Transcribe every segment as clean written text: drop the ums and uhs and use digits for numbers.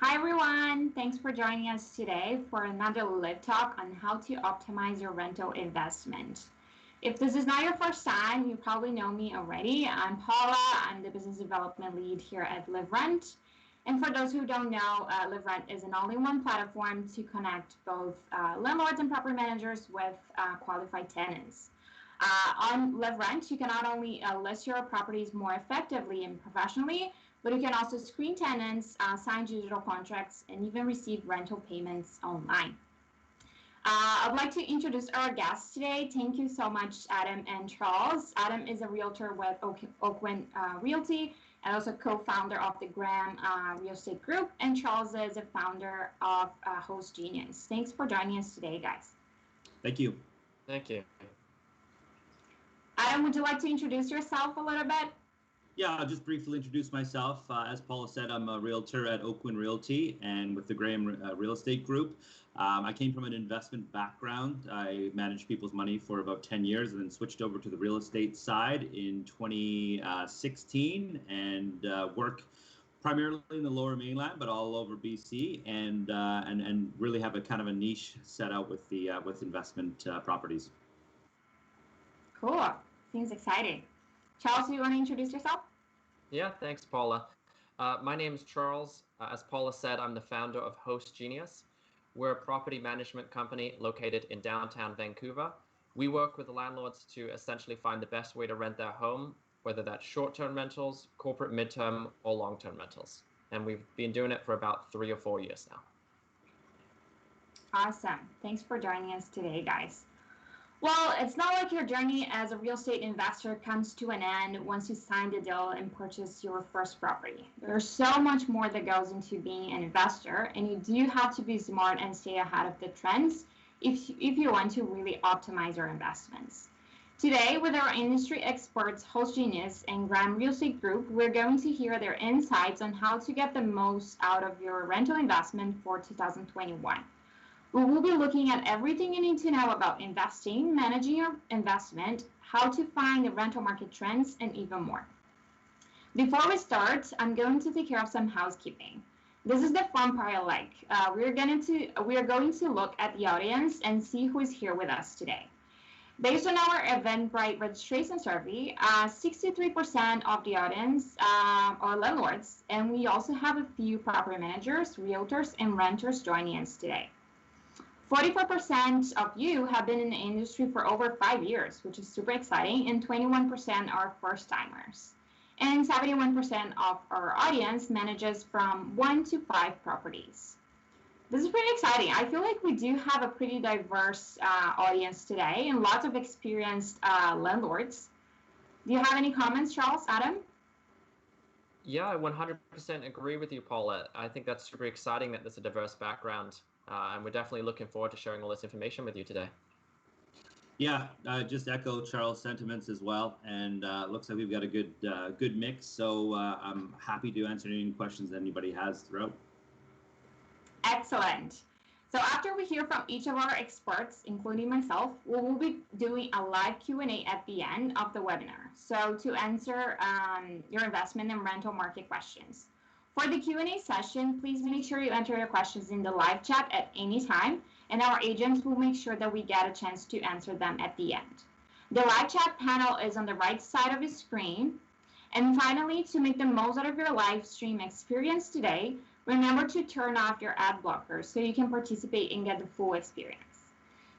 Hi everyone, thanks for joining us today for another live talk on how to optimize your rental investment. If this is not your first time, you probably know me already. I'm Paula, I'm the business development lead here at liv.rent. And for those who don't know, liv.rent is an all-in-one platform to connect both landlords and property managers with qualified tenants. On liv.rent, you can not only list your properties more effectively and professionally, but you can also screen tenants, sign digital contracts, and even receive rental payments online. I'd like to introduce our guests today. Thank you so much, Adam and Charles. Adam is a realtor with Oakwyn Realty and also co-founder of the Graham Real Estate Group. And Charles is a founder of HostGenius. Thanks for joining us today, guys. Thank you. Thank you. Adam, would you like to introduce yourself a little bit? Yeah, I'll just briefly introduce myself. As Paula said, I'm a realtor at Oakwyn Realty and with the Graham Real Estate Group. I came from an investment background. I managed people's money for about 10 years and then switched over to the real estate side in 2016 and work primarily in the Lower Mainland, but all over BC, and really have a kind of a niche set out with the with investment properties. Cool. Seems exciting. Charles, do you want to introduce yourself? Yeah, thanks, Paula. My name is Charles. As Paula said, I'm the founder of HostGenius. We're a property management company located in downtown Vancouver. We work with the landlords to essentially find the best way to rent their home, whether that's short-term rentals, corporate midterm, or long-term rentals. And we've been doing it for about 3 or 4 years now. Awesome. Thanks for joining us today, guys. Well, it's not like your journey as a real estate investor comes to an end once you sign the deal and purchase your first property. There's so much more that goes into being an investor, and you do have to be smart and stay ahead of the trends if you want to really optimize your investments. Today, with our industry experts, HostGenius and Graham Real Estate Group, we're going to hear their insights on how to get the most out of your rental investment for 2021. We will be looking at everything you need to know about investing, managing your investment, how to find the rental market trends, and even more. Before we start, I'm going to take care of some housekeeping. This is the fun part I like. We are going to look at the audience and see who is here with us today. Based on our Eventbrite registration survey, 63% of the audience are landlords, and we also have a few property managers, realtors, and renters joining us today. 44% of you have been in the industry for over 5 years, which is super exciting, and 21% are first-timers. And 71% of our audience manages from 1 to 5 properties. This is pretty exciting. I feel like we do have a pretty diverse audience today and lots of experienced landlords. Do you have any comments, Charles, Adam? Yeah, I 100% agree with you, Paula. I think that's super exciting that there's a diverse background. And we're definitely looking forward to sharing all this information with you today. Yeah, just echo Charles' sentiments as well, and looks like we've got a good mix. So I'm happy to answer any questions that anybody has throughout. Excellent. So after we hear from each of our experts, including myself, we will be doing a live Q&A at the end of the webinar. So to answer your investment and rental market questions. For the Q&A session, please make sure you enter your questions in the live chat at any time, and our agents will make sure that we get a chance to answer them at the end. The live chat panel is on the right side of your screen. And finally, to make the most out of your live stream experience today, remember to turn off your ad blockers so you can participate and get the full experience.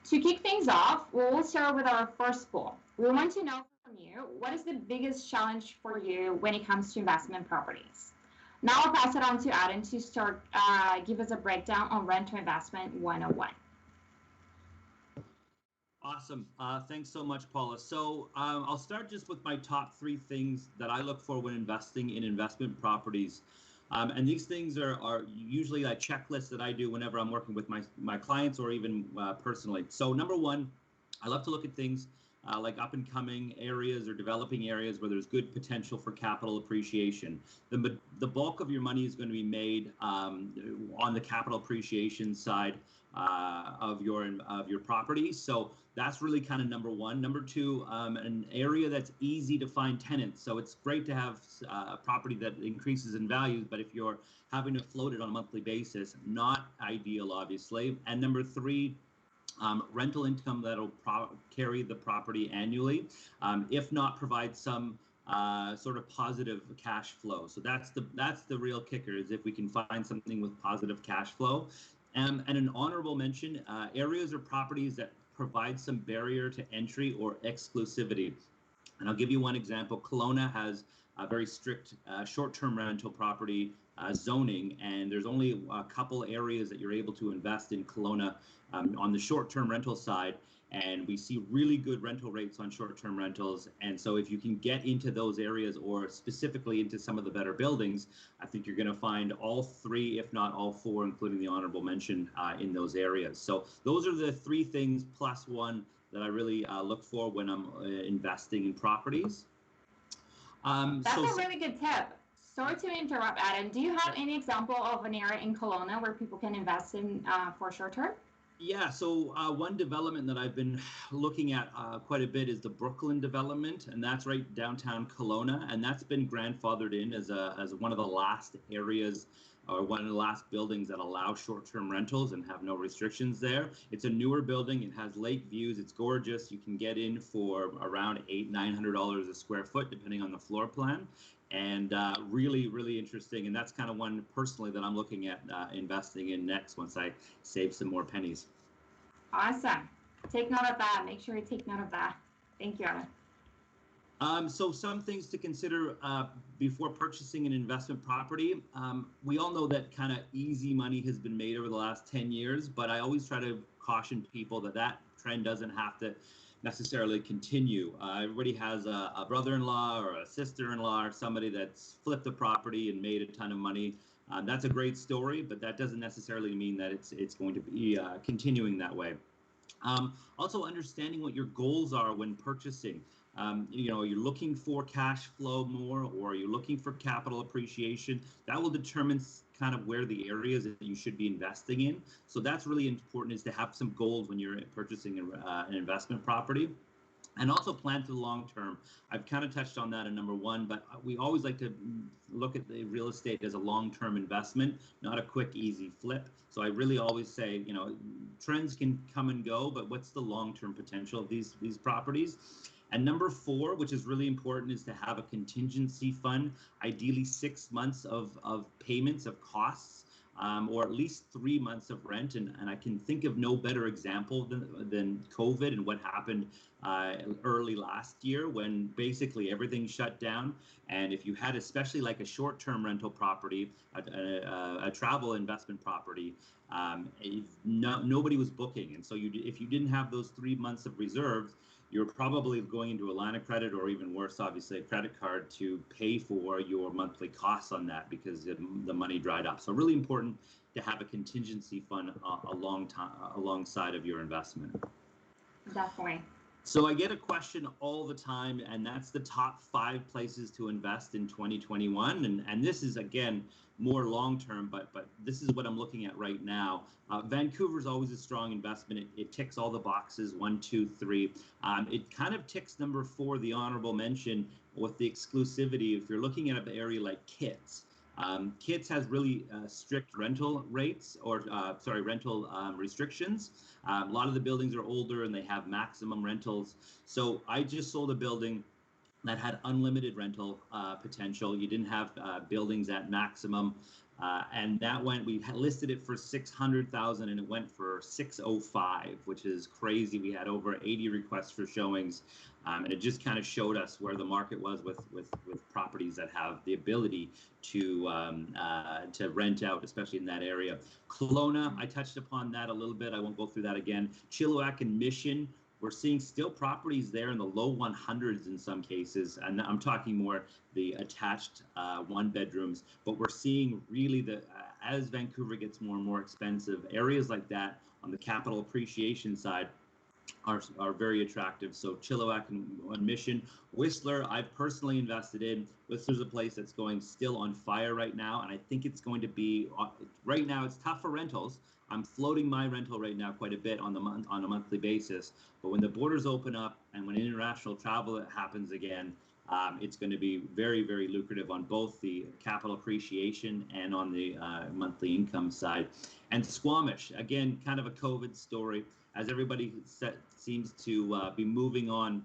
To kick things off, we will start with our first poll. We want to know from you, what is the biggest challenge for you when it comes to investment properties? Now I'll pass it on to Adam to start, give us a breakdown on rental investment 101. Awesome. Thanks so much, Paula. So I'll start just with my top 3 things that I look for when investing in investment properties. And these things are usually a checklist that I do whenever I'm working with my clients or even personally. So number 1, I love to look at things like up and coming areas or developing areas where there's good potential for capital appreciation. The bulk of your money is going to be made on the capital appreciation side of your property. So that's really kind of number one. Number two, an area that's easy to find tenants. So it's great to have a property that increases in value, but if you're having to float it on a monthly basis, not ideal, obviously. And number three, rental income that'll carry the property annually, if not provide some sort of positive cash flow. So that's the real kicker, is if we can find something with positive cash flow. And an honorable mention, areas or properties that provide some barrier to entry or exclusivity. And I'll give you one example. Kelowna has a very strict short-term rental property zoning, and there's only a couple areas that you're able to invest in Kelowna on the short-term rental side, and we see really good rental rates on short-term rentals. And so if you can get into those areas, or specifically into some of the better buildings, I think you're going to find all three, if not all four, including the honorable mention, in those areas. So those are the three things plus one that I really look for when I'm investing in properties. That's a really good tip. Sorry to interrupt, Adam. Do you have any example of an area in Kelowna where people can invest in for short term? Yeah, so one development that I've been looking at quite a bit is the Brooklyn development, and that's right downtown Kelowna, and that's been grandfathered in as one of the last areas, or one of the last buildings that allow short-term rentals and have no restrictions there. It's a newer building. It has lake views. It's gorgeous. You can get in for around $800-900 a square foot, depending on the floor plan. And really, really interesting. And that's kind of one personally that I'm looking at investing in next once I save some more pennies. Awesome. Take note of that. Make sure you take note of that. Thank you, Adam. So some things to consider before purchasing an investment property. We all know that kind of easy money has been made over the last 10 years, but I always try to caution people that trend doesn't have to necessarily continue. Everybody has a brother-in-law or a sister-in-law or somebody that's flipped the property and made a ton of money. That's a great story, but that doesn't necessarily mean that it's going to be continuing that way. Also understanding what your goals are when purchasing. You're looking for cash flow more, or you're looking for capital appreciation. That will determine kind of where the areas that you should be investing in. So that's really important, is to have some goals when you're purchasing an investment property. And also plan for the long term. I've kind of touched on that in number one, but we always like to look at the real estate as a long-term investment, not a quick, easy flip. So I really always say, trends can come and go, but what's the long-term potential of these properties? And number four, which is really important, is to have a contingency fund, ideally 6 months of payments of costs, or at least 3 months of rent. And I can think of no better example than COVID and what happened early last year, when basically everything shut down. And if you had, especially like a short-term rental property, a travel investment property, nobody was booking. And so if you didn't have those 3 months of reserves, you're probably going into a line of credit, or even worse, obviously, a credit card to pay for your monthly costs on that, because the money dried up. So really important to have a contingency fund alongside of your investment. Definitely. So I get a question all the time, and that's the top 5 places to invest in 2021. And this is, again, more long-term, but this is what I'm looking at right now. Vancouver's always a strong investment. It ticks all the boxes, 1, 2, 3. It kind of ticks number 4, the honorable mention, with the exclusivity. If you're looking at an area like Kitts, Kitts has really strict rental rates, or rental restrictions. A lot of the buildings are older and they have maximum rentals. So I just sold a building that had unlimited rental potential. You didn't have buildings at maximum, and that we listed it for $600,000, and it went for $605,000, which is crazy. We had over 80 requests for showings, and it just kind of showed us where the market was with properties that have the ability to rent out, especially in that area. Kelowna, I touched upon that a little bit. I won't go through that again. Chilliwack and Mission, we're seeing still properties there in the low 100s in some cases, and I'm talking more the attached 1-bedrooms. But we're seeing really as Vancouver gets more and more expensive, areas like that on the capital appreciation side are very attractive. So Chilliwack and Mission. Whistler, I've personally invested in. Whistler's a place that's going still on fire right now, and I think it's going to be right now. It's tough for rentals. I'm floating my rental right now quite a bit on a monthly basis. But when the borders open up and when international travel happens again, it's going to be very, very lucrative on both the capital appreciation and on the monthly income side. And Squamish, again, kind of a COVID story, as everybody seems to be moving on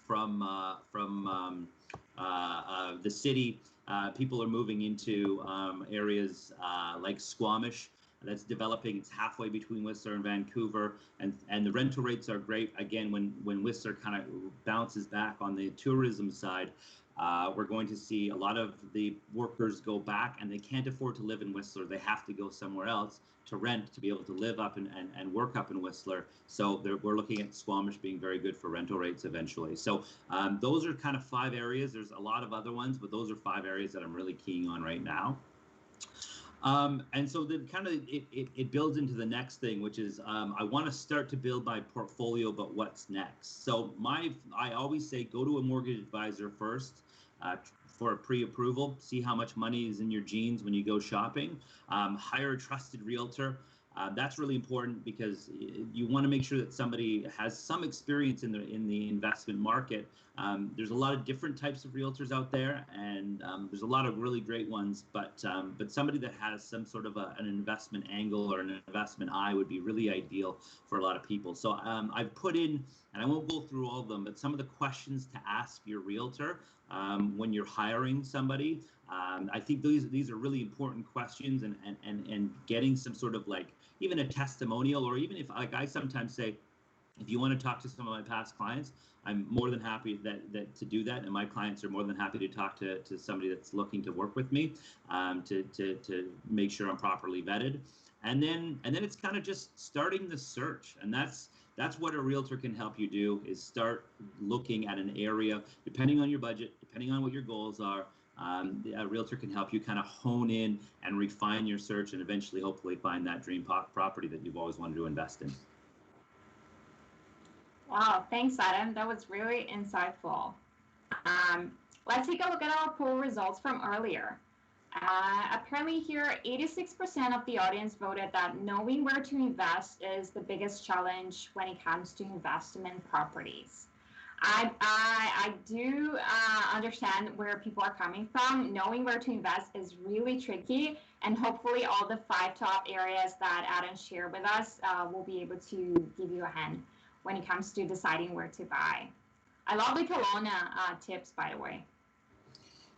from the city. People are moving into areas like Squamish that's developing. It's halfway between Whistler and Vancouver, and the rental rates are great. Again, when Whistler kind of bounces back on the tourism side, we're going to see a lot of the workers go back, and they can't afford to live in Whistler. They have to go somewhere else to rent to be able to live up and work up in Whistler. So we're looking at Squamish being very good for rental rates eventually. So those are kind of 5 areas. There's a lot of other ones, but those are 5 areas that I'm really keying on right now. And so then kind of it builds into the next thing, which is I want to start to build my portfolio, but what's next? So I always say go to a mortgage advisor first for a pre-approval, see how much money is in your jeans when you go shopping. Hire a trusted realtor. That's really important because you want to make sure that somebody has some experience in the investment market. There's a lot of different types of realtors out there, and there's a lot of really great ones. But somebody that has some sort of an investment angle or an investment eye would be really ideal for a lot of people. So I've put in, and I won't go through all of them, but some of the questions to ask your realtor when you're hiring somebody. I think these are really important questions, and getting some sort of like even a testimonial, or even if like I sometimes say, if you want to talk to some of my past clients, I'm more than happy that to do that, and my clients are more than happy to talk to somebody that's looking to work with me to make sure I'm properly vetted, and then it's kind of just starting the search, and that's what a realtor can help you do, is start looking at an area, depending on your budget, depending on what your goals are. A realtor can help you kind of hone in and refine your search, and eventually, hopefully, find that dream property that you've always wanted to invest in. Wow, thanks, Adam. That was really insightful. Let's take a look at our poll results from earlier. Apparently here, 86% of the audience voted that knowing where to invest is the biggest challenge when it comes to investment properties. I do understand where people are coming from. Knowing where to invest is really tricky, and hopefully all the 5 top areas that Adam shared with us will be able to give you a hand when it comes to deciding where to buy. I love the Kelowna tips, by the way.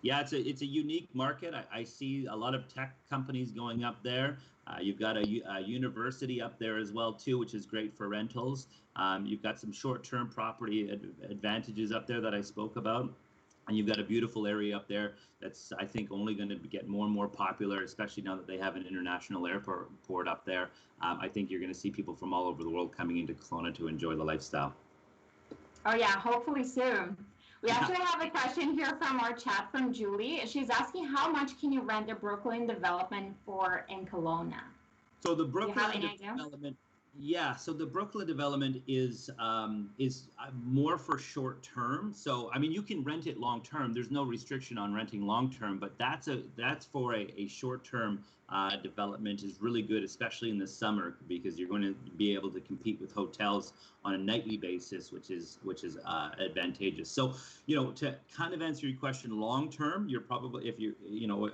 Yeah, it's a unique market. I see a lot of tech companies going up there. You've got a university up there as well too, which is great for rentals. You've got some short-term property advantages up there that I spoke about, and you've got a beautiful area up there that's, I think, only going to get more and more popular, especially now that they have an international airport up there. I think you're going to see people from all over the world coming into Kelowna to enjoy the lifestyle. Oh yeah, hopefully soon. We actually have a question here from our chat from Julie. She's asking, how much can you rent a Brooklyn development for in Kelowna? So the Brooklyn development, yeah. So the Brooklyn development is more for short term. So I mean, you can rent it long term. There's no restriction on renting long term, but that's for a short term development is really good, especially in the summer, because you're going to be able to compete with hotels on a nightly basis, which is advantageous. So, to kind of answer your question, long term, you're probably, if you're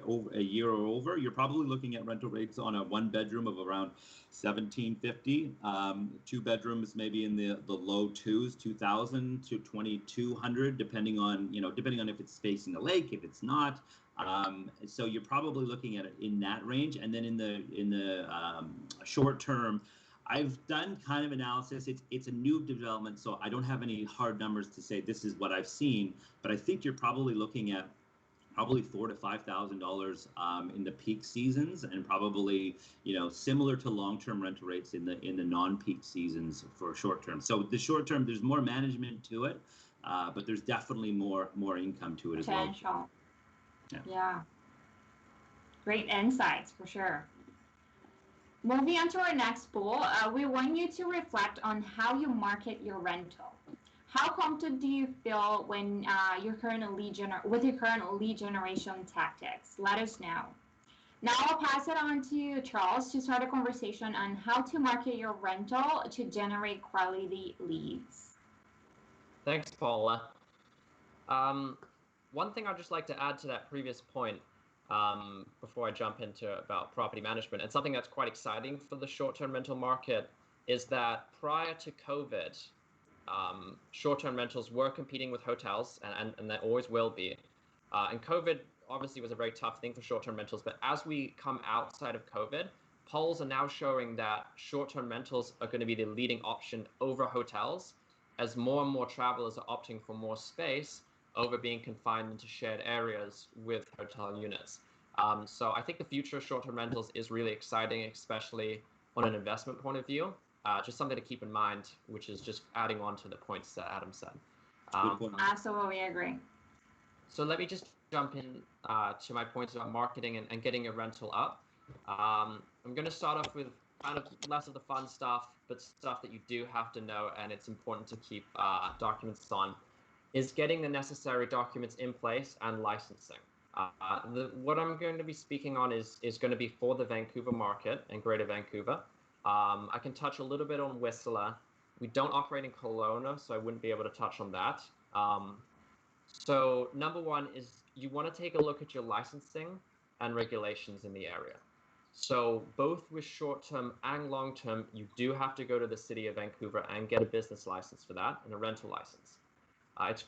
over a year or over, you're probably looking at rental rates on a 1-bedroom of around $1,750, 2 bedrooms maybe in the low 2,000 to 2,200, depending on if it's facing the lake, if it's not. So you're probably looking at it in that range, and then in the short term, I've done kind of analysis. It's a new development, so I don't have any hard numbers to say this is what I've seen, but I think you're probably looking at $4,000 to $5,000 in the peak seasons, and probably similar to long-term rental rates in the non-peak seasons for short term. So the short term, there's more management to it, but there's definitely more income to it as well. Potential. Yeah. Great insights for sure. Moving on to our next poll, we want you to reflect on how you market your rental. How confident do you feel when with your current lead generation tactics? Let us know. Now I'll pass it on to Charles to start a conversation on how to market your rental to generate quality leads. Thanks, Paula. One thing I'd just like to add to that previous point before I jump into about property management, and something that's quite exciting for the short-term rental market, is that prior to COVID, short-term rentals were competing with hotels, and they always will be. And COVID obviously was a very tough thing for short-term rentals, but as we come outside of COVID, polls are now showing that short-term rentals are going to be the leading option over hotels, as more and more travelers are opting for more space over being confined into shared areas with hotel units. So I think the future of short-term rentals is really exciting, especially on an investment point of view. Just something to keep in mind, which is just adding on to the points that Adam said. Absolutely agree. So let me just jump in to my points about marketing and getting a rental up. I'm going to start off with kind of less of the fun stuff, but stuff that you do have to know, and it's important to keep documents on, is getting the necessary documents in place and licensing. What I'm going to be speaking on is going to be for the Vancouver market and Greater Vancouver. I can touch a little bit on Whistler. We don't operate in Kelowna, so I wouldn't be able to touch on that. So number one is you want to take a look at your licensing and regulations in the area. So both with short-term and long-term, you do have to go to the city of Vancouver and get a business license for that and a rental license.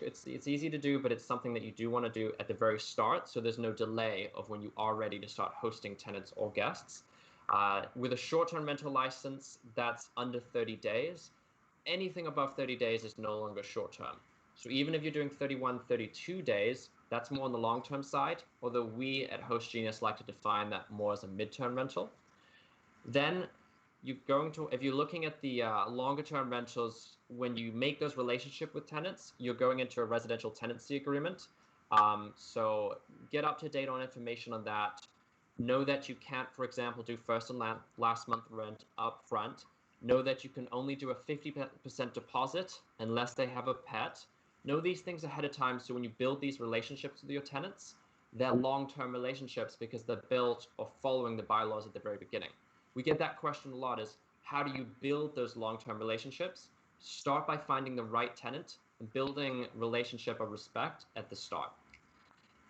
It's easy to do, but it's something that you do want to do at the very start, so there's no delay of when you are ready to start hosting tenants or guests. With a short-term rental license that's under 30 days, anything above 30 days is no longer short-term. So even if you're doing 31, 32 days, that's more on the long-term side, although we at HostGenius like to define that more as a mid-term rental. Then if you're looking at the longer-term rentals, when you make those relationship with tenants, you're going into a residential tenancy agreement. So get up to date on information on that. Know that you can't, for example, do first and last month rent up front. Know that you can only do a 50% deposit unless they have a pet. Know these things ahead of time, so when you build these relationships with your tenants, they're long-term relationships because they're built or following the bylaws at the very beginning. We get that question a lot, is how do you build those long-term relationships? Start by finding the right tenant and building relationship of respect at the start.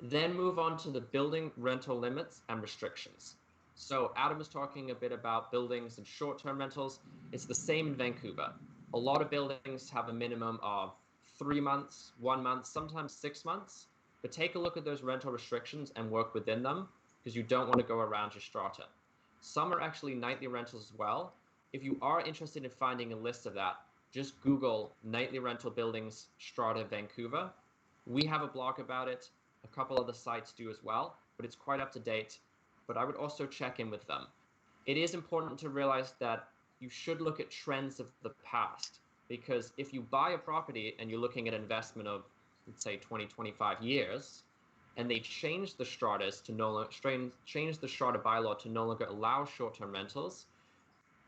Then move on to the building rental limits and restrictions. So Adam was talking a bit about buildings and short-term rentals. It's the same in Vancouver. A lot of buildings have a minimum of 3 months, 1 month, sometimes 6 months. But take a look at those rental restrictions and work within them, because you don't want to go around your strata. Some are actually nightly rentals as well. If you are interested in finding a list of that, just Google nightly rental buildings strata Vancouver. We have a blog about it. A couple of the sites do as well, but it's quite up to date. But I would also check in with them. It is important to realize that you should look at trends of the past, because if you buy a property and you're looking at an investment of, let's say, 20, 25 years, and they change the stratas to change the strata bylaw to no longer allow short-term rentals,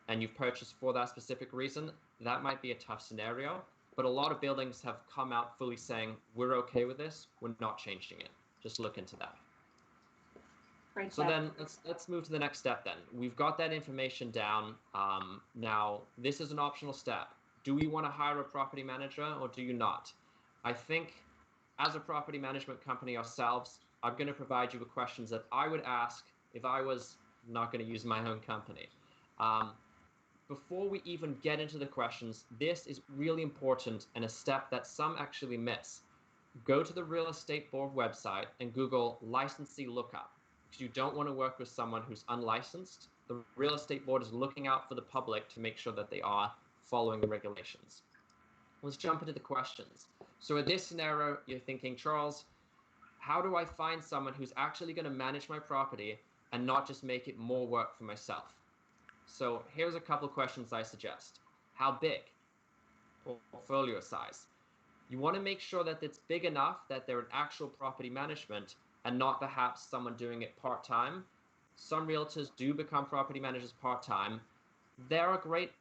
and you've purchased for that specific reason, that might be a tough scenario. But a lot of buildings have come out fully saying, we're okay with this, we're not changing it. Just look into that. Great So step. then let's move to the next step then. We've got that information down. Now, this is an optional step. Do we want to hire a property manager or do you not? I think as a property management company ourselves, I'm going to provide you with questions that I would ask if I was not going to use my own company. Before we even get into the questions, this is really important and a step that some actually miss. Go to the Real Estate Board website and Google licensee lookup, because you don't want to work with someone who's unlicensed. The Real Estate Board is looking out for the public to make sure that they are following the regulations. Let's jump into the questions. So in this scenario, you're thinking, Charles, how do I find someone who's actually going to manage my property and not just make it more work for myself? So here's a couple of questions I suggest. How big? Portfolio size. You want to make sure that it's big enough that they're an actual property management and not perhaps someone doing it part-time Some realtors do become property managers part-time. There are great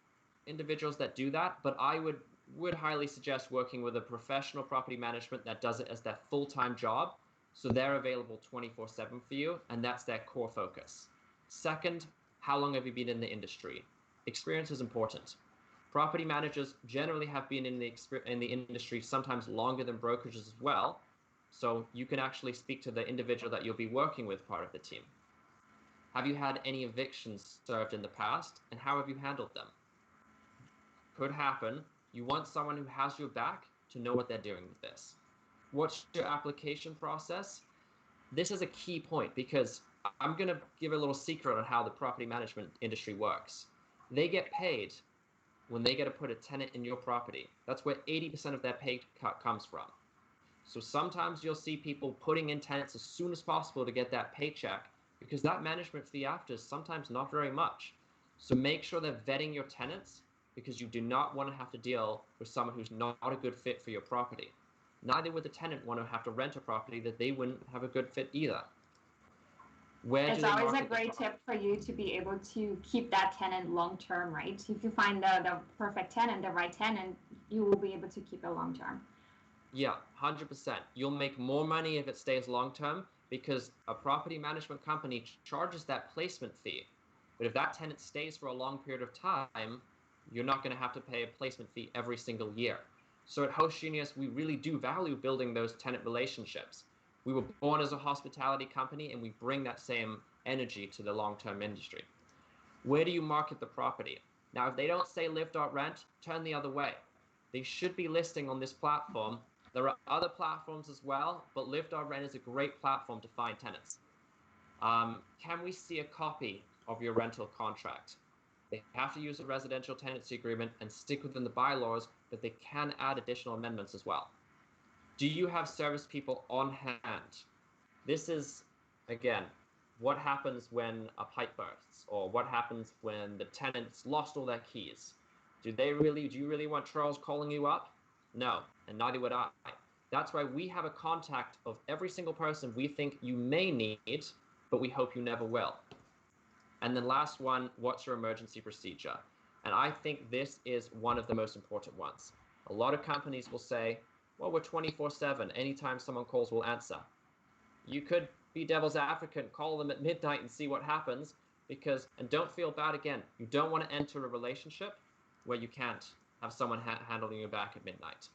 individuals that do that, but I would highly suggest working with a professional property management that does it as their full-time job, so they're available 24/7 for you, and that's their core focus. Second, how long have you been in the industry? Experience is important. Property managers generally have been in the industry sometimes longer than brokerages as well, so you can actually speak to the individual that you'll be working with part of the team. Have you had any evictions served in the past, and how have you handled them? Could happen. You want someone who has your back to know what they're doing with this. What's your application process? This is a key point because I'm going to give a little secret on how the property management industry works. They get paid when they get to put a tenant in your property. That's where 80% of their pay cut comes from. So sometimes you'll see people putting in tenants as soon as possible to get that paycheck because that management fee after is sometimes not very much. So make sure they're vetting your tenants because you do not want to have to deal with someone who's not a good fit for your property. Neither would the tenant want to have to rent a property that they wouldn't have a good fit either. It's always a great tip for you to be able to keep that tenant long term, right? If you find the perfect tenant, the right tenant, you will be able to keep it long term. Yeah, 100%. You'll make more money if it stays long term because a property management company charges that placement fee. But if that tenant stays for a long period of time, you're not going to have to pay a placement fee every single year. So at HostGenius, we really do value building those tenant relationships. We were born as a hospitality company, and we bring that same energy to the long-term industry. Where do you market the property? Now, if they don't say liv.rent, turn the other way. They should be listing on this platform. There are other platforms as well, but liv.rent is a great platform to find tenants. Can we see a copy of your rental contract? They have to use a residential tenancy agreement and stick within the bylaws, but they can add additional amendments as well. Do you have service people on hand? This is, again, what happens when a pipe bursts, or what happens when the tenant's lost all their keys? Do you really want Charles calling you up? No, and neither would I. That's why we have a contact of every single person we think you may need, but we hope you never will. And then last one, what's your emergency procedure? And I think this is one of the most important ones. A lot of companies will say, well, we're 24/7. Anytime someone calls, we'll answer. You could be devil's advocate, call them at midnight and see what happens and don't feel bad again. You don't want to enter a relationship where you can't have someone handling your back at midnight.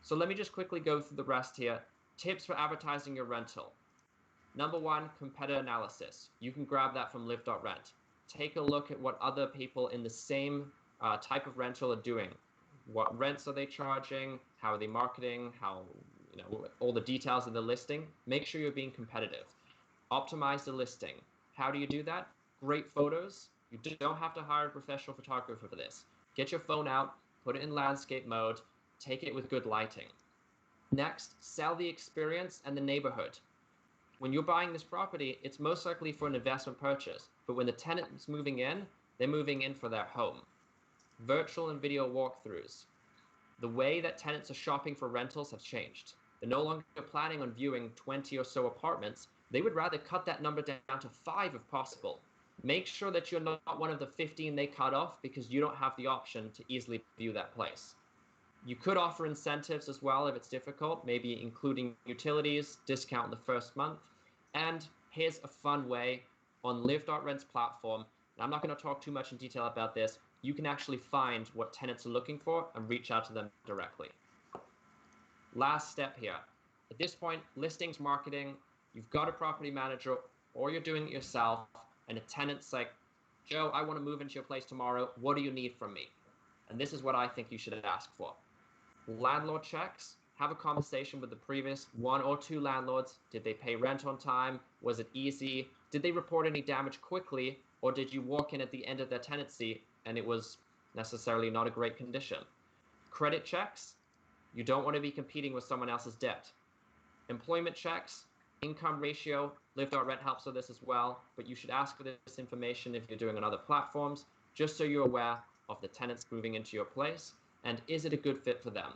So let me just quickly go through the rest here. Tips for advertising your rental. Number one, competitor analysis. You can grab that from liv.rent. Take a look at what other people in the same type of rental are doing. What rents are they charging? How are they marketing? All the details of the listing. Make sure you're being competitive. Optimize the listing. How do you do that? Great photos. You don't have to hire a professional photographer for this. Get your phone out, put it in landscape mode, take it with good lighting. Next, sell the experience and the neighborhood. When you're buying this property, it's most likely for an investment purchase, but when the tenant is moving in, they're moving in for their home. Virtual and video walkthroughs. The way that tenants are shopping for rentals has changed. They're no longer planning on viewing 20 or so apartments. They would rather cut that number down to 5 if possible. Make sure that you're not one of the 15 they cut off because you don't have the option to easily view that place. You could offer incentives as well if it's difficult, maybe including utilities, discount in the first month. And here's a fun way on liv.rent's platform. And I'm not going to talk too much in detail about this. You can actually find what tenants are looking for and reach out to them directly. Last step here. At this point, listings marketing, you've got a property manager or you're doing it yourself, and a tenant's like, Joe, I want to move into your place tomorrow. What do you need from me? And this is what I think you should ask for. Landlord checks. Have a conversation with the previous 1 or 2 landlords. Did they pay rent on time? Was it easy? Did they report any damage quickly? Or did you walk in at the end of their tenancy and it was necessarily not a great condition? Credit checks. You don't want to be competing with someone else's debt. Employment checks. Income ratio. Liv.rent helps with this as well, but you should ask for this information if you're doing on other platforms, just so you're aware of the tenants moving into your place and is it a good fit for them.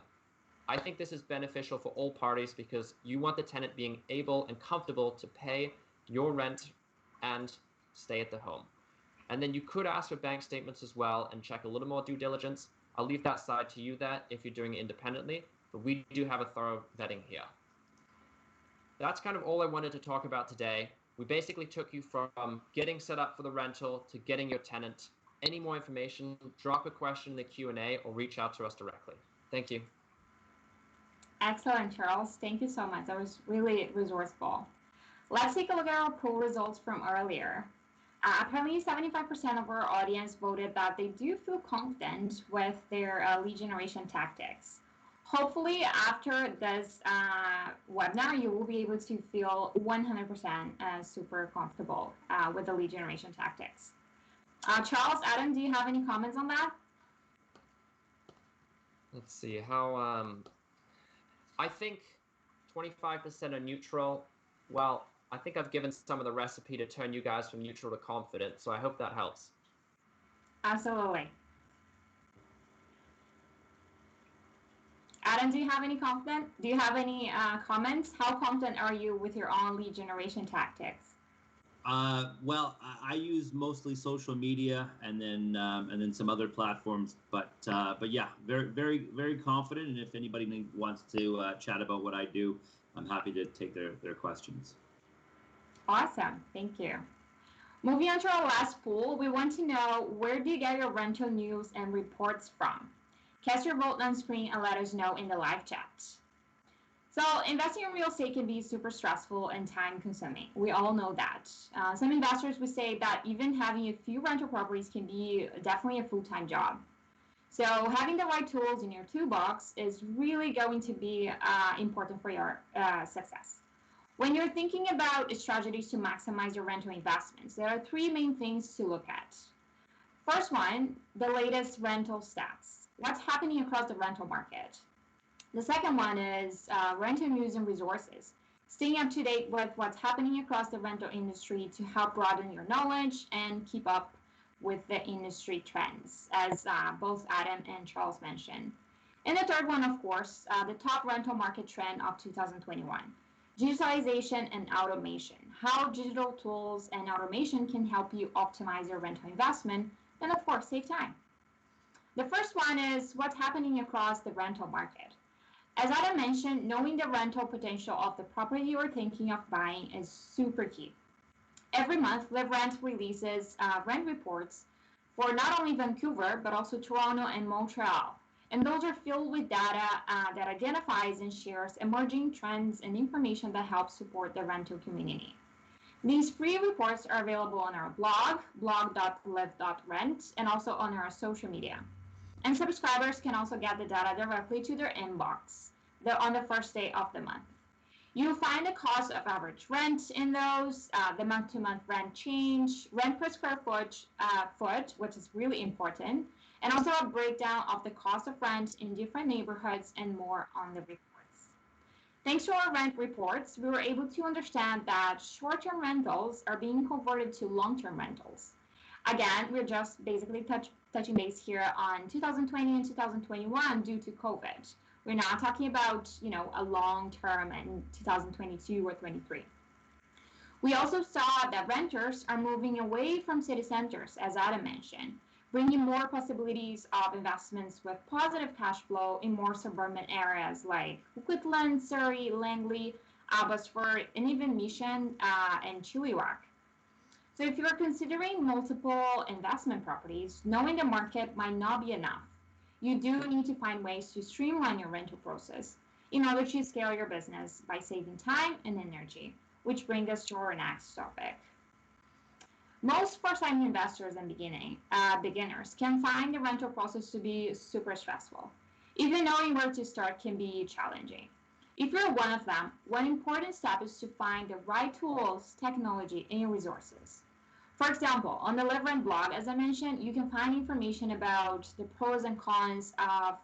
I think this is beneficial for all parties because you want the tenant being able and comfortable to pay your rent and stay at the home. And then you could ask for bank statements as well and check a little more due diligence. I'll leave that side to you there if you're doing it independently, but we do have a thorough vetting here. That's kind of all I wanted to talk about today. We basically took you from getting set up for the rental to getting your tenant. Any more information, drop a question in the Q&A or reach out to us directly. Thank you. Excellent, Charles. Thank you so much. That was really resourceful. Let's take a look at our poll results from earlier. Apparently, 75% of our audience voted that they do feel confident with their lead generation tactics. Hopefully, after this webinar, you will be able to feel 100% super comfortable with the lead generation tactics. Charles, Adam, do you have any comments on that? Let's see how. I think 25% are neutral. Well, I think I've given some of the recipe to turn you guys from neutral to confident, so I hope that helps. Absolutely. Adam, do you have any confident? Do you have any comments? How confident are you with your own lead generation tactics? Well, I use mostly social media and then some other platforms, but yeah, very confident. And if anybody wants to chat about what I do, I'm happy to take their questions. Awesome, thank you. Moving on to our last poll, we want to know, where do you get your rental news and reports from? Cast your vote on screen and let us know in the live chat. So investing in real estate can be super stressful and time consuming. We all know that. Some investors would say that even having a few rental properties can be definitely a full-time job. So having the right tools in your toolbox is really going to be important for your success. When you're thinking about strategies to maximize your rental investments, there are three main things to look at. First one, the latest rental stats. What's happening across the rental market? The second one is rental news and resources. Staying up to date with what's happening across the rental industry to help broaden your knowledge and keep up with the industry trends, as both Adam and Charles mentioned. And the third one, of course, the top rental market trend of 2021. Digitalization and automation. How digital tools and automation can help you optimize your rental investment and, of course, save time. The first one is what's happening across the rental market. As Adam mentioned, knowing the rental potential of the property you are thinking of buying is super key. Every month, liv.rent releases rent reports for not only Vancouver, but also Toronto and Montreal. And those are filled with data that identifies and shares emerging trends and information that helps support the rental community. These free reports are available on our blog, blog.liv.rent, and also on our social media. And subscribers can also get the data directly to their inbox on the first day of the month. You'll find the cost of average rent in those, the month-to-month rent change, rent per square foot, which is really important, and also a breakdown of the cost of rent in different neighborhoods and more on the reports. Thanks to our rent reports, we were able to understand that short-term rentals are being converted to long-term rentals. Again, we're just basically touching base here on 2020 and 2021 due to COVID. We're not talking about, a long term in 2022 or 23. We also saw that renters are moving away from city centers, as Adam mentioned, bringing more possibilities of investments with positive cash flow in more suburban areas like Oakwyn, Surrey, Langley, Abbotsford, and even Mission and Chilliwack. So if you're considering multiple investment properties, knowing the market might not be enough. You do need to find ways to streamline your rental process in order to scale your business by saving time and energy, which brings us to our next topic. Most first-time investors and beginners can find the rental process to be super stressful. Even knowing where to start can be challenging. If you're one of them, one important step is to find the right tools, technology, and resources. For example, on the liv.rent blog, as I mentioned, you can find information about the pros and cons of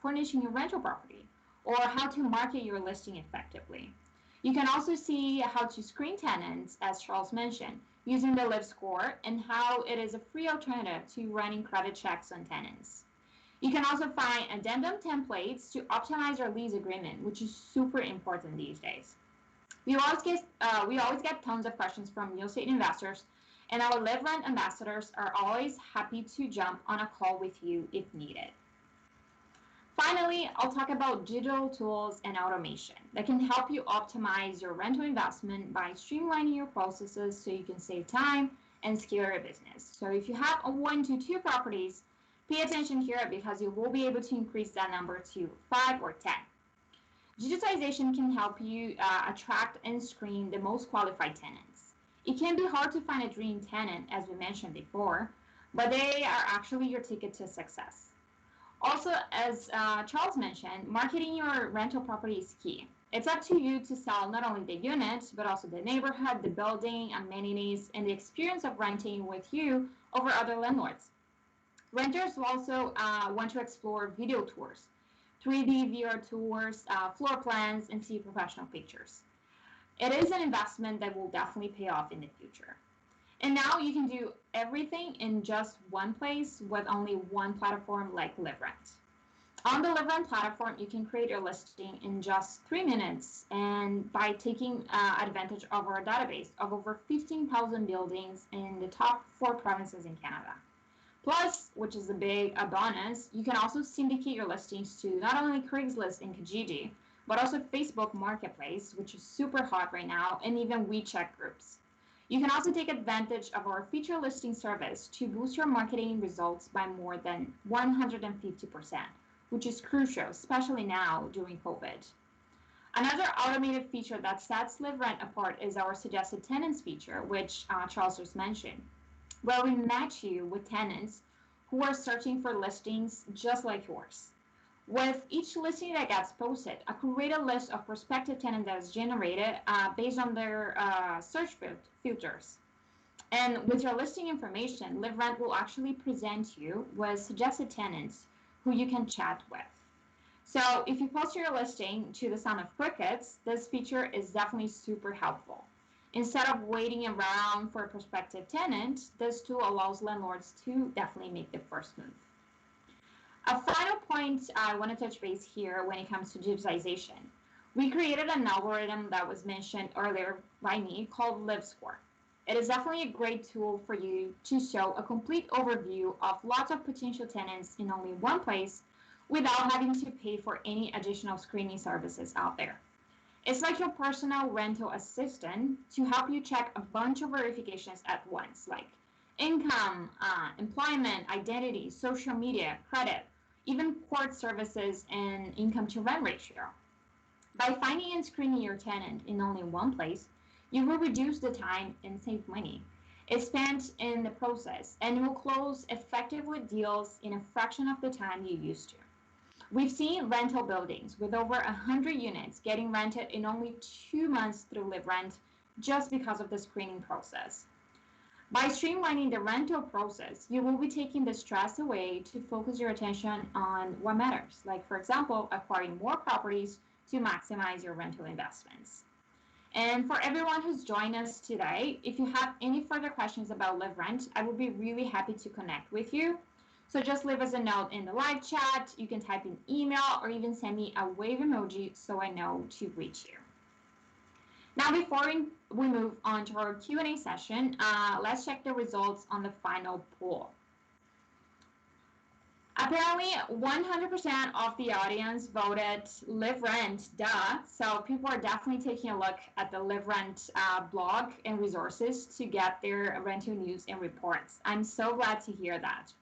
furnishing your rental property or how to market your listing effectively. You can also see how to screen tenants, as Charles mentioned, using the Liv score and how it is a free alternative to running credit checks on tenants. You can also find addendum templates to optimize your lease agreement, which is super important these days. We always get tons of questions from real estate investors, and our Live Rent ambassadors are always happy to jump on a call with you if needed. Finally, I'll talk about digital tools and automation that can help you optimize your rental investment by streamlining your processes so you can save time and scale your business. So if you have a 1 to 2 properties, pay attention here because you will be able to increase that number to 5 or 10. Digitization can help you attract and screen the most qualified tenants. It can be hard to find a dream tenant, as we mentioned before, but they are actually your ticket to success. Also, as Charles mentioned, marketing your rental property is key. It's up to you to sell not only the unit, but also the neighborhood, the building, amenities, and the experience of renting with you over other landlords. Renters will also want to explore video tours, 3D VR tours, floor plans, and see professional pictures. It is an investment that will definitely pay off in the future. And now you can do everything in just one place with only one platform like liv.rent. On the liv.rent platform, you can create your listing in just 3 minutes and by taking advantage of our database of over 15,000 buildings in the top 4 provinces in Canada. Plus, which is a bonus, you can also syndicate your listings to not only Craigslist and Kijiji, but also Facebook Marketplace, which is super hot right now, and even WeChat groups. You can also take advantage of our feature listing service to boost your marketing results by more than 150%, which is crucial, especially now during COVID. Another automated feature that sets liv.rent apart is our suggested tenants feature, which Charles just mentioned, where we match you with tenants who are searching for listings just like yours. With each listing that gets posted, a curated list of prospective tenants that is generated based on their search filters. And with your listing information, liv.rent will actually present you with suggested tenants who you can chat with. So if you post your listing to the sound of crickets, this feature is definitely super helpful. Instead of waiting around for a prospective tenant, this tool allows landlords to definitely make the first move. A final point I want to touch base here when it comes to digitization. We created an algorithm that was mentioned earlier by me called LiveScore. It is definitely a great tool for you to show a complete overview of lots of potential tenants in only one place without having to pay for any additional screening services out there. It's like your personal rental assistant to help you check a bunch of verifications at once, like income, employment, identity, social media, credit, even court services and income to rent ratio. By finding and screening your tenant in only one place, you will reduce the time and save money. It's spent in the process and will close effectively deals in a fraction of the time you used to. We've seen rental buildings with over 100 units getting rented in only 2 months through liv.rent just because of the screening process. By streamlining the rental process, you will be taking the stress away to focus your attention on what matters, like, for example, acquiring more properties to maximize your rental investments. And for everyone who's joined us today, if you have any further questions about liv.rent, I would be really happy to connect with you. So just leave us a note in the live chat. You can type in email or even send me a wave emoji so I know to reach you. Now, before we move on to our Q&A session, let's check the results on the final poll. Apparently, 100% of the audience voted liv.rent, duh. So people are definitely taking a look at the liv.rent blog and resources to get their rental news and reports. I'm so glad to hear that.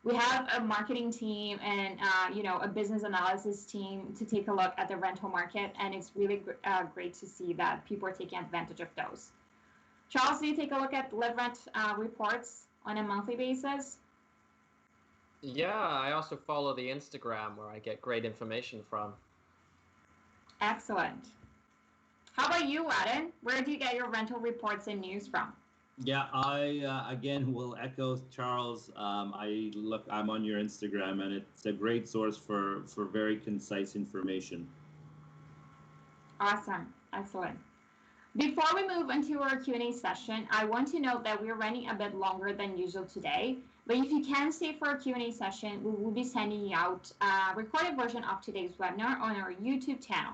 We have a marketing team and a business analysis team to take a look at the rental market, and it's really great to see that people are taking advantage of those. Charles, do you take a look at liv.rent reports on a monthly basis? Yeah, I also follow the Instagram where I get great information from. Excellent. How about you, Adam? Where do you get your rental reports and news from? Yeah, I again will echo Charles. I'm on your Instagram, and it's a great source for very concise information. Awesome, excellent. Before we move into our Q&A session, I want to note that we're running a bit longer than usual today. But if you can stay for our Q&A session, we will be sending you out a recorded version of today's webinar on our YouTube channel.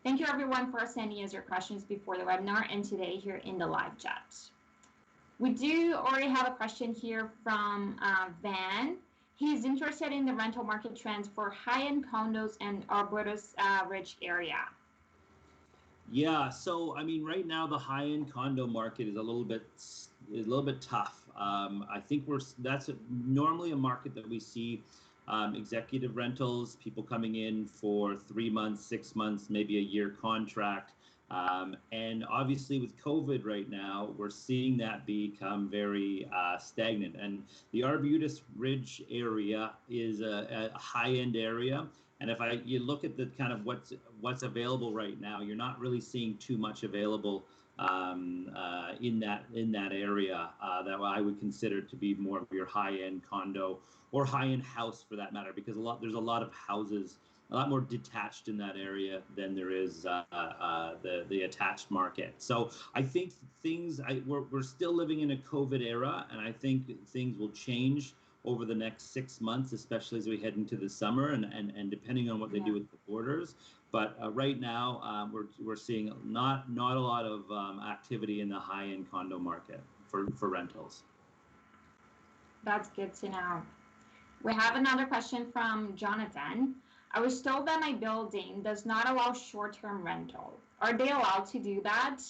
Thank you everyone for sending us your questions before the webinar and today here in the live chat. We do already have a question here from Van. He's interested in the rental market trends for high-end condos and Alberta's rich area. Yeah, so I mean, right now the high-end condo market is a little bit tough. I think that's normally a market that we see executive rentals, people coming in for 3 months, 6 months, maybe a year contract. And obviously with COVID right now, we're seeing that become very stagnant. And the Arbutus Ridge area is a high-end area. And if you look at the kind of what's available right now, you're not really seeing too much available in that area that I would consider to be more of your high-end condo or high-end house for that matter, because there's a lot of houses, a lot more detached in that area than there is the attached market. So I think we're still living in a COVID era, and I think things will change over the next 6 months, especially as we head into the summer and depending on what they do with the borders. But right now, we're seeing not a lot of activity in the high-end condo market for rentals. That's good to know. We have another question from Jonathan. I was told that my building does not allow short-term rental. Are they allowed to do that?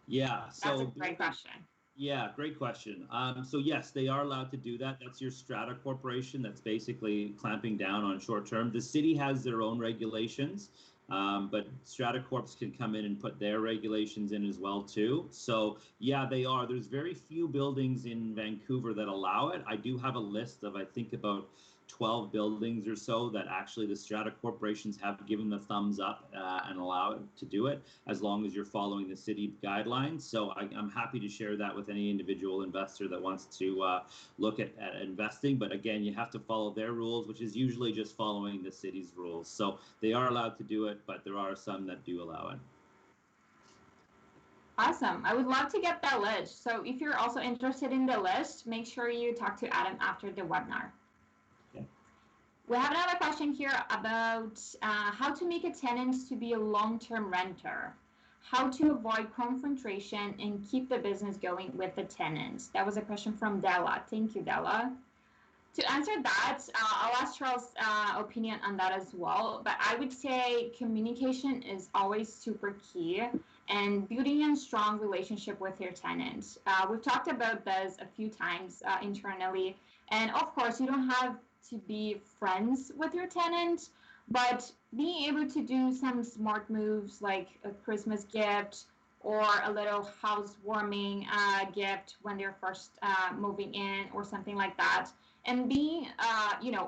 Yeah, so that's a great question. Yeah, great question. So yes, they are allowed to do that. That's your strata corporation that's basically clamping down on short-term. The city has their own regulations, but strata corps can come in and put their regulations in as well too. So yeah, they are. There's very few buildings in Vancouver that allow it. I do have a list of, I think, about 12 buildings or so that actually the strata corporations have given the thumbs up and allow it to do it, as long as you're following the city guidelines. So I'm happy to share that with any individual investor that wants to look at investing. But again, you have to follow their rules, which is usually just following the city's rules. So they are allowed to do it, but there are some that do allow it. Awesome. I would love to get that list. So if you're also interested in the list, make sure you talk to Adam after the webinar. We have another question here about how to make a tenant to be a long-term renter, how to avoid confrontation and keep the business going with the tenant. That was a question from Della. Thank you, Della. To answer that, I'll ask Charles' opinion on that as well, but I would say communication is always super key and building a strong relationship with your tenant. We've talked about this a few times internally, and of course, you don't have to be friends with your tenant, but being able to do some smart moves like a Christmas gift or a little housewarming gift when they're first moving in or something like that, and being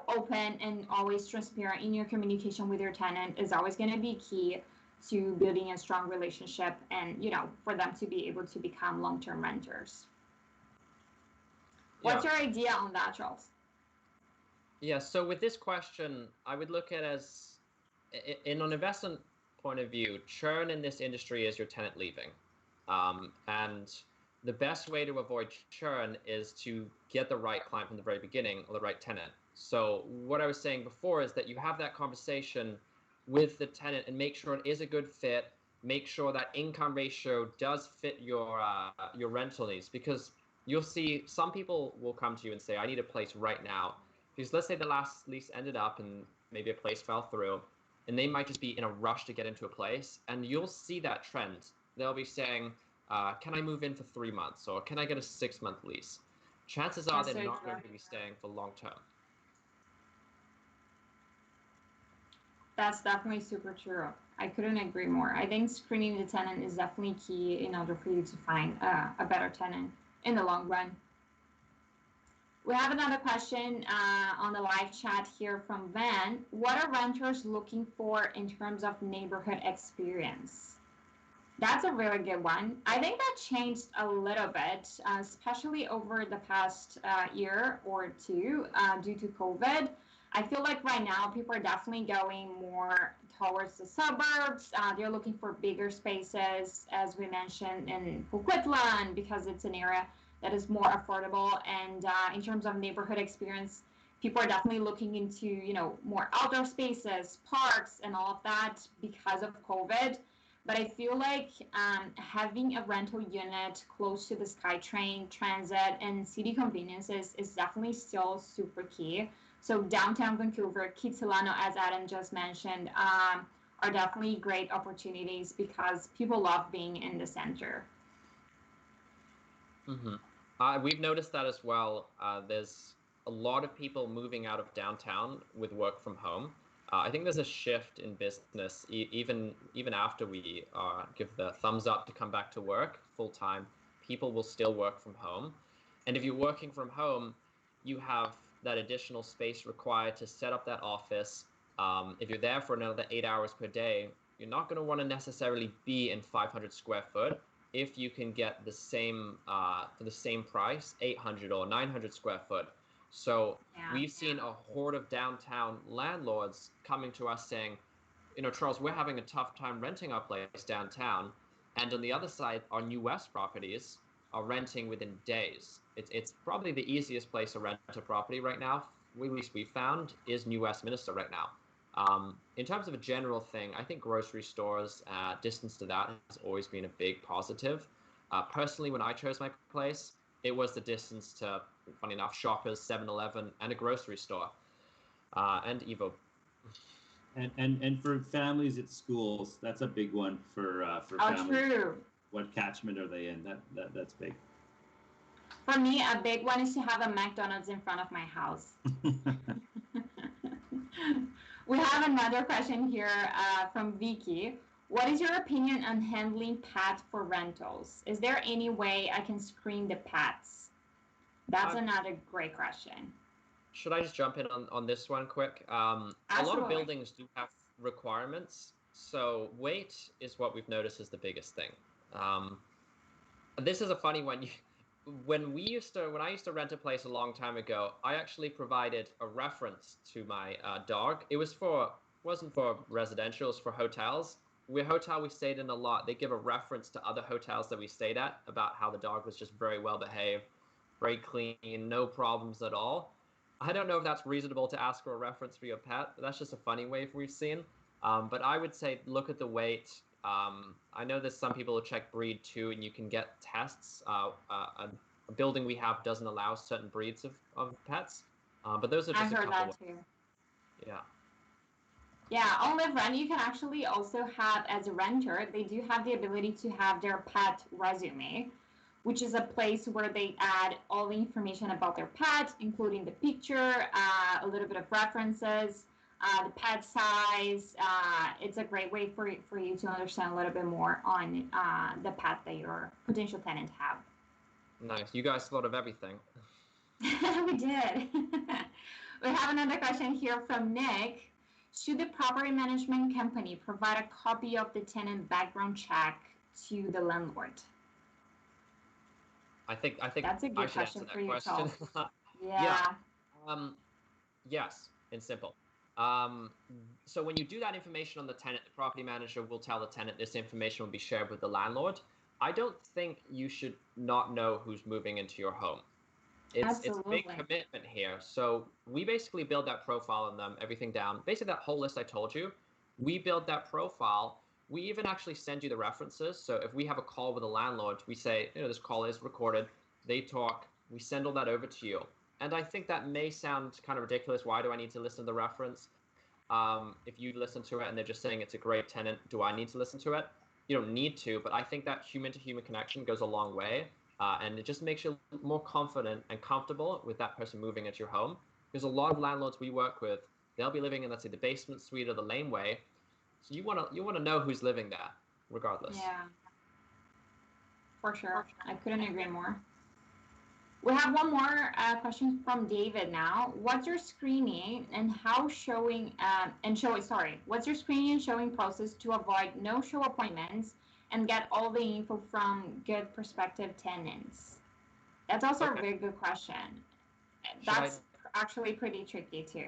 open and always transparent in your communication with your tenant is always going to be key to building a strong relationship and for them to be able to become long-term renters. What's your idea on that, Charles? Yeah, so with this question, I would look at it as, in an investment point of view, churn in this industry is your tenant leaving. And the best way to avoid churn is to get the right client from the very beginning, or the right tenant. So what I was saying before is that you have that conversation with the tenant and make sure it is a good fit, make sure that income ratio does fit your rental needs, because you'll see some people will come to you and say, I need a place right now. Because let's say the last lease ended up and maybe a place fell through, and they might just be in a rush to get into a place, and you'll see that trend. They'll be saying, can I move in for 3 months, or can I get a 6-month lease? Chances are they're not going to be staying for long term. That's definitely super true. I couldn't agree more. I think screening the tenant is definitely key in order for you to find a better tenant in the long run. We have another question on the live chat here from Van. What are renters looking for in terms of neighborhood experience? That's a really good one. I think that changed a little bit, especially over the past year or two due to COVID. I feel like right now people are definitely going more towards the suburbs. They're looking for bigger spaces, as we mentioned, in Oakwyn, because it's an area that is more affordable. And in terms of neighborhood experience, People are definitely looking into, more outdoor spaces, parks, and all of that because of COVID. But I feel like having a rental unit close to the SkyTrain, transit, and city conveniences is definitely still super key. So downtown Vancouver, Kitsilano, as Adam just mentioned, are definitely great opportunities because people love being in the center. We've noticed that as well. There's a lot of people moving out of downtown with work from home. I think there's a shift in business, even after we give the thumbs up to come back to work full time. People will still work from home, and if you're working from home, you have that additional space required to set up that office. If you're there for another 8 hours per day, you're not going to want to necessarily be in 500 square foot. If you can get the same for the same price, 800 or 900 square foot. So we've seen a horde of downtown landlords coming to us saying, Charles, we're having a tough time renting our place downtown. And on the other side, our New West properties are renting within days. It's probably the easiest place to rent a property right now, at least we found, is New Westminster right now. In terms of a general thing, I think grocery stores, distance to that has always been a big positive. Personally, when I chose my place, it was the distance to, funny enough, Shoppers, 7-Eleven, and a grocery store, and Evo. And for families at schools, that's a big one for families. True. What catchment are they in? That's big. For me, a big one is to have a McDonald's in front of my house. We have another question here from Vicky. What is your opinion on handling pets for rentals? Is there any way I can screen the pets? That's another great question. Should I just jump in on this one quick? A lot of buildings do have requirements. So weight is what we've noticed is the biggest thing. This is a funny one. When I used to rent a place a long time ago, I actually provided a reference to my dog. It wasn't for residential, it was for hotels. The hotel we stayed in a lot, they give a reference to other hotels that we stayed at about how the dog was just very well behaved, very clean, no problems at all. I don't know if that's reasonable to ask for a reference for your pet, but that's just a funny way we've seen. But I would say look at the weight. I know there's some people who check breed too, and you can get tests. A building we have doesn't allow certain breeds of pets, but those are just I heard that too. Yeah. Yeah, on liv.rent, you can actually also have, as a renter, they do have the ability to have their pet resume, which is a place where they add all the information about their pet, including the picture, a little bit of references, the pet size. It's a great way for you to understand a little bit more on the pet that your potential tenant have. Nice. You guys thought of everything. We did. We have another question here from Nick. Should the property management company provide a copy of the tenant background check to the landlord? I think that's a good question for yourself. Yeah. Yes, in simple. So when you do that information on the tenant, the property manager will tell the tenant this information will be shared with the landlord. I don't think you should not know who's moving into your home. It's a big commitment here. So we basically build that profile on them, everything down. Basically that whole list I told you, we build that profile. We even actually send you the references. So if we have a call with a landlord, we say, this call is recorded. They talk. We send all that over to you. And I think that may sound kind of ridiculous. Why do I need to listen to the reference? If you listen to it and they're just saying it's a great tenant, do I need to listen to it? You don't need to, but I think that human-to-human connection goes a long way. And it just makes you more confident and comfortable with that person moving into your home. Because a lot of landlords we work with, they'll be living in, let's say, the basement suite or the laneway. So you want to know who's living there, regardless. Yeah, for sure. I couldn't agree more. We have one more question from David now. What's your screening and what's your screening and showing process to avoid no-show appointments and get all the info from good prospective tenants? That's also a very good question. That's actually pretty tricky too.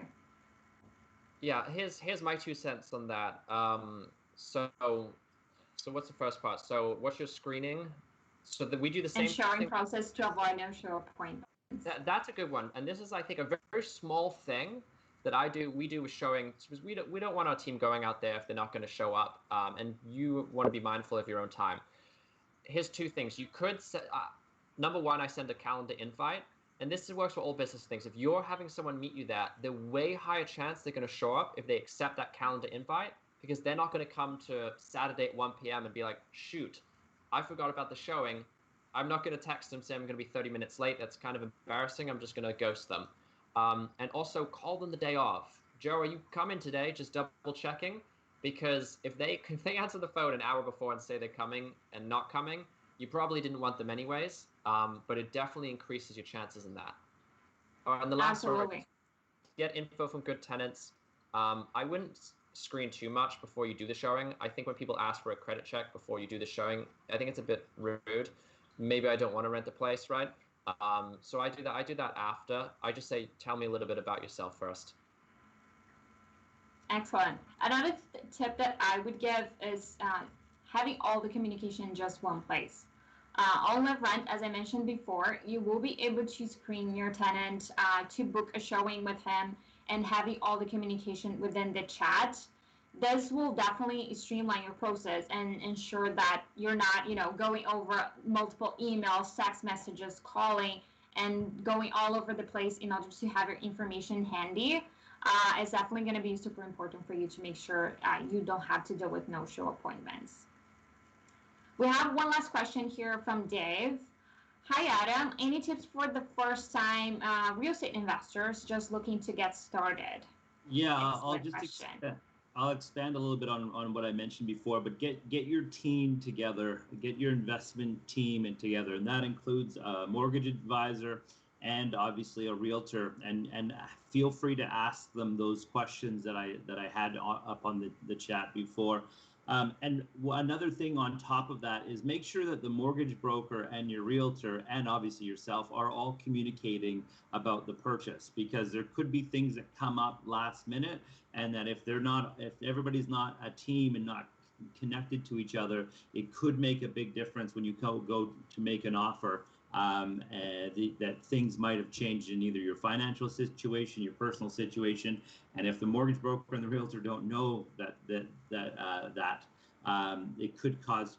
Yeah, here's my 2 cents on that. So what's the first part? So what's your screening? So that we do the same and showing process to avoid no-show appointments. That's a good one. And this is, I think, a very small thing that we do with showing, because we don't want our team going out there if they're not going to show up. And you want to be mindful of your own time. Here's two things. You could set, number one, I send a calendar invite. And this works for all business things. If you're having someone meet you there, the way higher chance they're going to show up if they accept that calendar invite, because they're not going to come to Saturday at 1 p.m. and be like, shoot, I forgot about the showing. I'm not going to text them saying I'm going to be 30 minutes late. That's kind of embarrassing. I'm just going to ghost them. And also call them the day of. Joe, are you coming today? Just double checking. Because if they answer the phone an hour before and say they're coming and not coming, you probably didn't want them anyways. But it definitely increases your chances in that. And the last one, get info from good tenants. I wouldn't screen too much before you do the showing. I think when people ask for a credit check before you do the showing, I think it's a bit rude. Maybe I don't want to rent the place, right? So I do that after. I just say, tell me a little bit about yourself first. Excellent. Another tip that I would give is having all the communication in just one place. On liv.rent, as I mentioned before, you will be able to screen your tenant to book a showing with him and having all the communication within the chat. This will definitely streamline your process and ensure that you're not, going over multiple emails, text messages, calling, and going all over the place in order to have your information handy. It's definitely going to be super important for you to make sure you don't have to deal with no-show appointments. We have one last question here from Dave. Hi, Adam. Any tips for the first-time real estate investors just looking to get started? Yeah, I'll expand a little bit on what I mentioned before, but get your team together, get your investment team together, and that includes a mortgage advisor and obviously a realtor, and feel free to ask them those questions that I had up on the chat before. And another thing on top of that is make sure that the mortgage broker and your realtor and obviously yourself are all communicating about the purchase, because there could be things that come up last minute, and that if everybody's not a team and not connected to each other, it could make a big difference when you go to make an offer. That things might have changed in either your financial situation, your personal situation, and if the mortgage broker and the realtor don't know that it could cause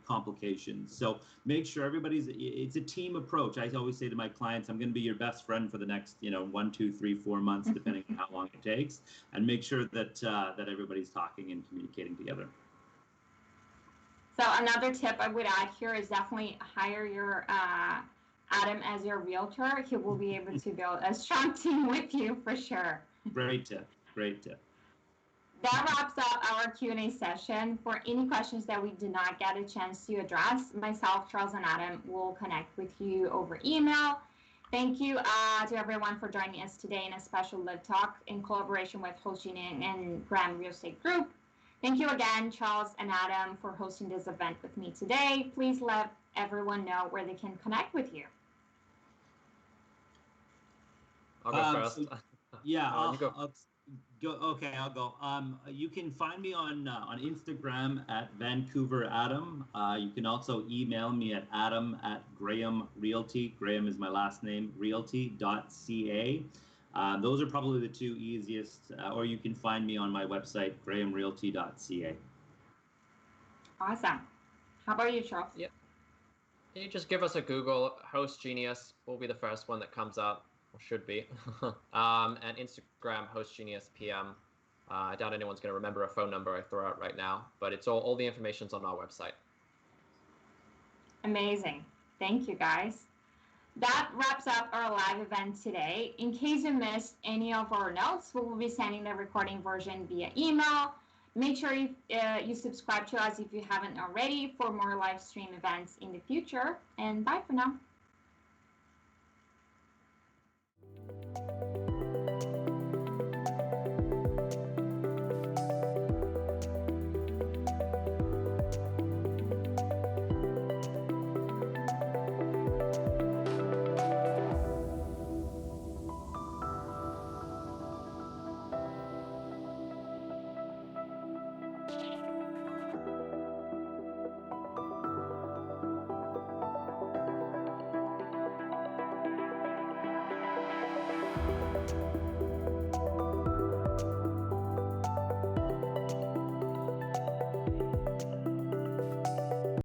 complications. So make sure it's a team approach. I always say to my clients, I'm going to be your best friend for the next 1, 2, 3, 4 months, depending on how long it takes, and make sure that everybody's talking and communicating together. So another tip I would add here is definitely hire your Adam as your realtor. He will be able to build a strong team with you for sure. Great tip. That wraps up our Q&A session. For any questions that we did not get a chance to address, myself, Charles, and Adam will connect with you over email. Thank you to everyone for joining us today in a special Live Talk in collaboration with HostGenius and Graham Real Estate Group. Thank you again, Charles and Adam, for hosting this event with me today. Please let everyone know where they can connect with you. I'll go first. I'll go. Okay, I'll go. You can find me on Instagram at Vancouver Adam. You can also email me at adam@Graham Realty. Graham is my last name, realty.ca. Those are probably the two easiest, or you can find me on my website, grahamrealty.ca. Awesome. How about you, Charles? Yeah. You just give us a Google. HostGenius will be the first one that comes up, or should be. And Instagram, HostGenius PM. I doubt anyone's going to remember a phone number I throw out right now, but it's all the information's on our website. Amazing. Thank you, guys. That wraps up our live event today. In case you missed any of our notes, we will be sending the recording version via email. Make sure you subscribe to us if you haven't already for more live stream events in the future. And bye for now.